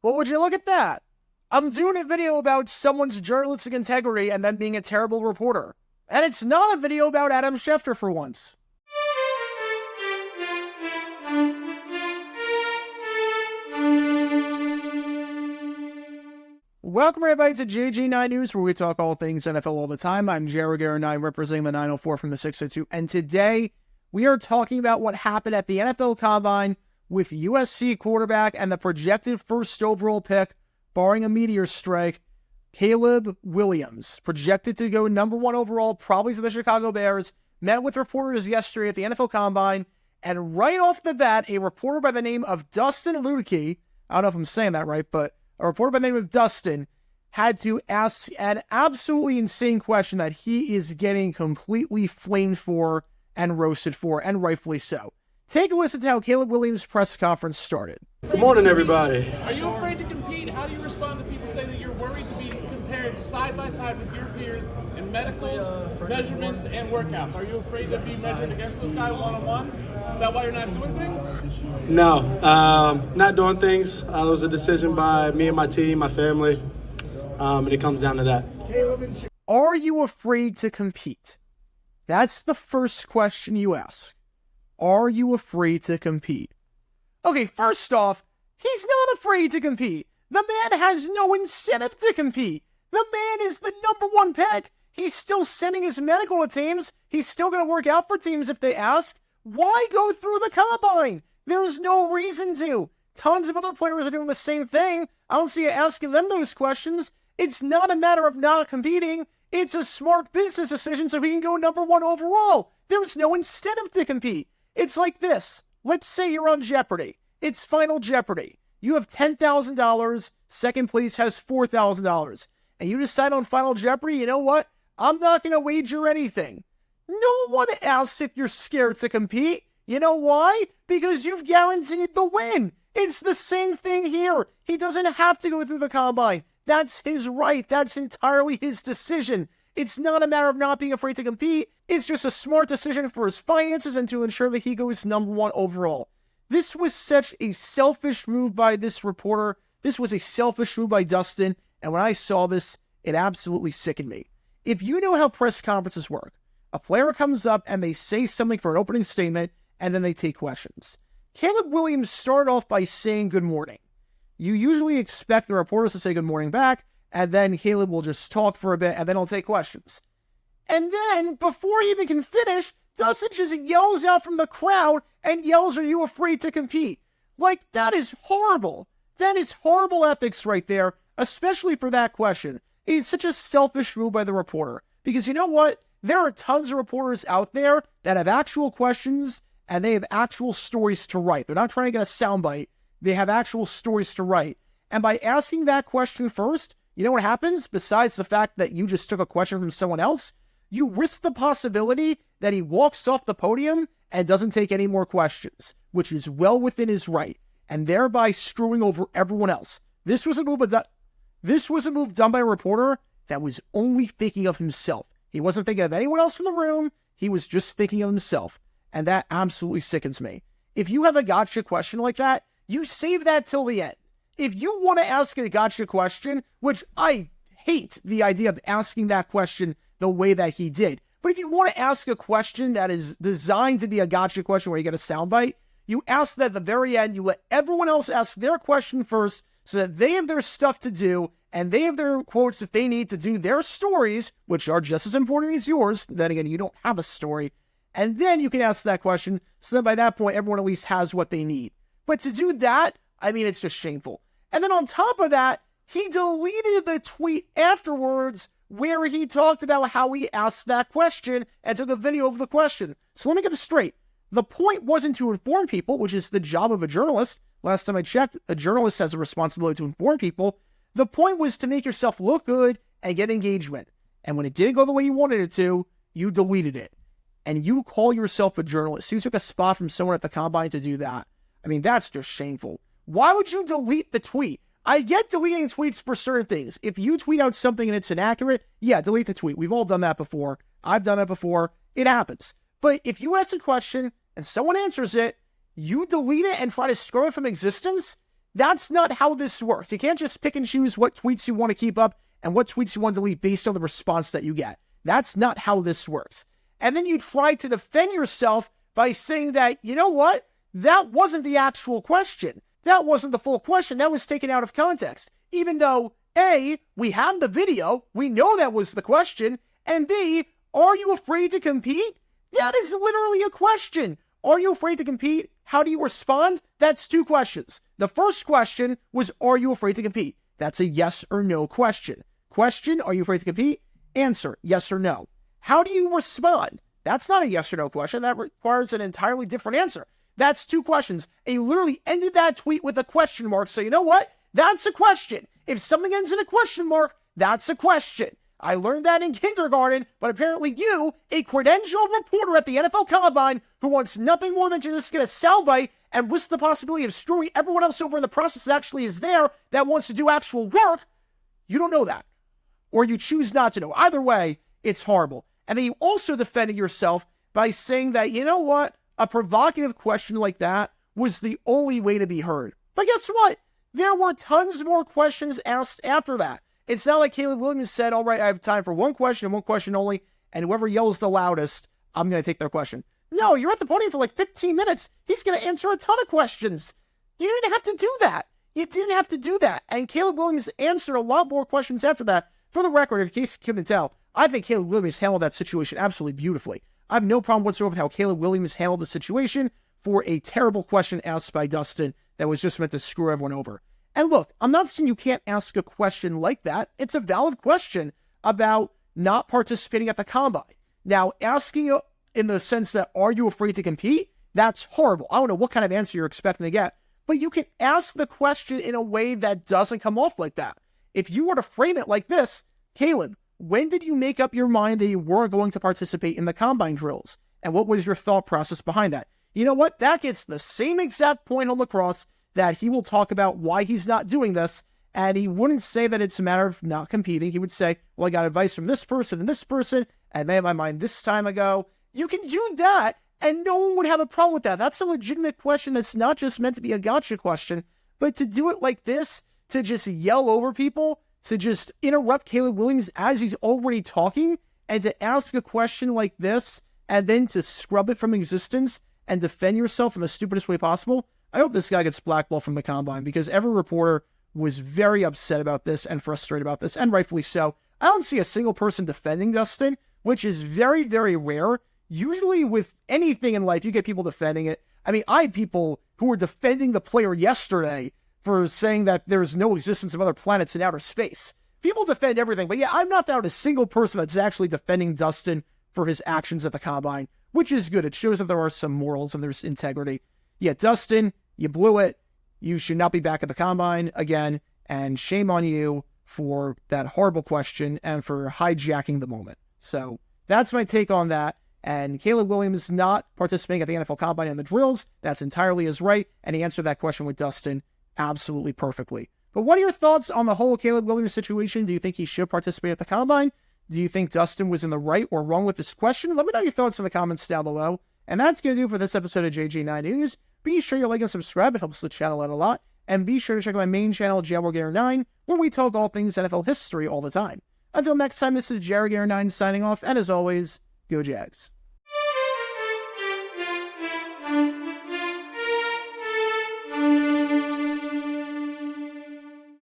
Well, would you look at that? I'm doing a video about someone's journalistic integrity and them being a terrible reporter. And it's not a video about Adam Schefter for once. Welcome everybody to JG9 News, where we talk all things NFL all the time. I'm Jared Garrett9, representing the 904 from the 602. And today, we are talking about what happened at the NFL Combine with USC quarterback and the projected first overall pick, barring a meteor strike, Caleb Williams, projected to go number 1 overall, probably to the Chicago Bears, met with reporters yesterday at the NFL Combine, and right off the bat, a reporter by the name of Dustin Ludke, I don't know if I'm saying that right, but a reporter by the name of Dustin had to ask an absolutely insane question that he is getting completely flamed for and roasted for, and rightfully so. Take a listen to how Caleb Williams' press conference started. Good morning, everybody. Are you afraid to compete? How do you respond to people saying that you're worried to be compared side by side with your peers in medicals, measurements, and workouts? Are you afraid to be measured against those guys one-on-one? Is that why you're not doing things? No, not doing things. It was a decision by me and my team, my family, and it comes down to that. Are you afraid to compete? That's the first question you ask. Are you afraid to compete? Okay, first off, he's not afraid to compete. The man has no incentive to compete. The man is the number 1 pick. He's still sending his medical to teams. He's still going to work out for teams if they ask. Why go through the combine? There's no reason to. Tons of other players are doing the same thing. I don't see you asking them those questions. It's not a matter of not competing. It's a smart business decision so he can go number 1 overall. There's no incentive to compete. It's like this. Let's say you're on Jeopardy. It's Final Jeopardy. You have $10,000. Second place has $4,000. And you decide on Final Jeopardy, you know what? I'm not going to wager anything. No one asks if you're scared to compete. You know why? Because you've guaranteed the win. It's the same thing here. He doesn't have to go through the combine. That's his right. That's entirely his decision. It's not a matter of not being afraid to compete. It's just a smart decision for his finances and to ensure that he goes number 1 overall. This was such a selfish move by this reporter. This was a selfish move by Dustin. And when I saw this, it absolutely sickened me. If you know how press conferences work, a player comes up and they say something for an opening statement, and then they take questions. Caleb Williams started off by saying good morning. You usually expect the reporters to say good morning back, and then Caleb will just talk for a bit, and then he'll take questions. And then, before he even can finish, Dustin just yells out from the crowd and yells, "Are you afraid to compete?" Like, that is horrible. That is horrible ethics right there, especially for that question. It's such a selfish move by the reporter. Because you know what? There are tons of reporters out there that have actual questions, and they have actual stories to write. They're not trying to get a soundbite. They have actual stories to write. And by asking that question first, you know what happens? Besides the fact that you just took a question from someone else, you risk the possibility that he walks off the podium and doesn't take any more questions, which is well within his right, and thereby screwing over everyone else. This was a move done by a reporter that was only thinking of himself. He wasn't thinking of anyone else in the room. He was just thinking of himself. And that absolutely sickens me. If you have a gotcha question like that, you save that till the end. If you want to ask a gotcha question, which I hate the idea of asking that question the way that he did, but if you want to ask a question that is designed to be a gotcha question where you get a soundbite, you ask that at the very end, you let everyone else ask their question first so that they have their stuff to do and they have their quotes if they need to do their stories, which are just as important as yours. Then again, you don't have a story. And then you can ask that question so that by that point, everyone at least has what they need. But to do that, I mean, it's just shameful. And then on top of that, he deleted the tweet afterwards where he talked about how he asked that question and took a video of the question. So let me get this straight. The point wasn't to inform people, which is the job of a journalist. Last time I checked, a journalist has a responsibility to inform people. The point was to make yourself look good and get engagement. And when it didn't go the way you wanted it to, you deleted it. And you call yourself a journalist. You took a spot from someone at the Combine to do that. I mean, that's just shameful. Why would you delete the tweet? I get deleting tweets for certain things. If you tweet out something and it's inaccurate, yeah, delete the tweet. We've all done that before. I've done it before. It happens. But if you ask a question and someone answers it, you delete it and try to scrub it from existence, That's not how this works. You can't just pick and choose what tweets you want to keep up and what tweets you want to delete based on the response that you get. That's not how this works. And then you try to defend yourself by saying that, you know what? That wasn't the actual question. That wasn't the full question. That was taken out of context. Even though, A, we have the video, we know that was the question, and B, are you afraid to compete? That is literally a question. Are you afraid to compete? How do you respond? That's 2 questions. The first question was, are you afraid to compete? That's a yes or no question. Question, are you afraid to compete? Answer, yes or no. How do you respond? That's not a yes or no question. That requires an entirely different answer. That's 2 questions. And you literally ended that tweet with a question mark. So you know what? That's a question. If something ends in a question mark, that's a question. I learned that in kindergarten, but apparently you, a credentialed reporter at the NFL Combine who wants nothing more than to just get a soundbite and risk the possibility of screwing everyone else over in the process that actually is there that wants to do actual work, you don't know that. Or you choose not to know. Either way, it's horrible. And then you also defended yourself by saying that, you know what? A provocative question like that was the only way to be heard. But guess what? There were tons more questions asked after that. It's not like Caleb Williams said, all right, I have time for one question and one question only, and whoever yells the loudest, I'm going to take their question. No, you're at the podium for like 15 minutes. He's going to answer a ton of questions. You didn't have to do that. You didn't have to do that. And Caleb Williams answered a lot more questions after that. For the record, in case you couldn't tell, I think Caleb Williams handled that situation absolutely beautifully. I have no problem whatsoever with how Caleb Williams handled the situation for a terrible question asked by Dustin that was just meant to screw everyone over. And look, I'm not saying you can't ask a question like that. It's a valid question about not participating at the Combine. Now, asking in the sense that, are you afraid to compete? That's horrible. I don't know what kind of answer you're expecting to get, but you can ask the question in a way that doesn't come off like that. If you were to frame it like this, Caleb, when did you make up your mind that you were going to participate in the Combine drills? And what was your thought process behind that? You know what? That gets the same exact point home across, that he will talk about why he's not doing this, and he wouldn't say that it's a matter of not competing. He would say, well, I got advice from this person, and I made up my mind this time ago. You can do that, and no one would have a problem with that. That's a legitimate question that's not just meant to be a gotcha question, but to do it like this, to just yell over people, to just interrupt Caleb Williams as he's already talking, and to ask a question like this, and then to scrub it from existence and defend yourself in the stupidest way possible, I hope this guy gets blackballed from the Combine, because every reporter was very upset about this and frustrated about this, and rightfully so. I don't see a single person defending Dustin, which is very, very rare. Usually with anything in life, you get people defending it. I mean, I had people who were defending the player yesterday for saying that there's no existence of other planets in outer space. People defend everything, but yeah, I've not found a single person that's actually defending Dustin for his actions at the Combine, which is good. It shows that there are some morals and there's integrity. Yeah, Dustin, you blew it. You should not be back at the Combine again, and shame on you for that horrible question and for hijacking the moment. So that's my take on that. And Caleb Williams not participating at the NFL Combine and the drills, that's entirely his right, and he answered that question with Dustin absolutely perfectly. But what are your thoughts on the whole Caleb Williams situation? Do you think he should participate at the Combine? Do you think Dustin was in the right or wrong with this question? Let me know your thoughts in the comments down below. And that's going to do for this episode of JG9 News. Be sure you like and subscribe. It helps the channel out a lot. And be sure to check out my main channel, JaguarGator9, where we talk all things NFL history all the time. Until next time, this is JaguarGator9 signing off. And as always, go Jags.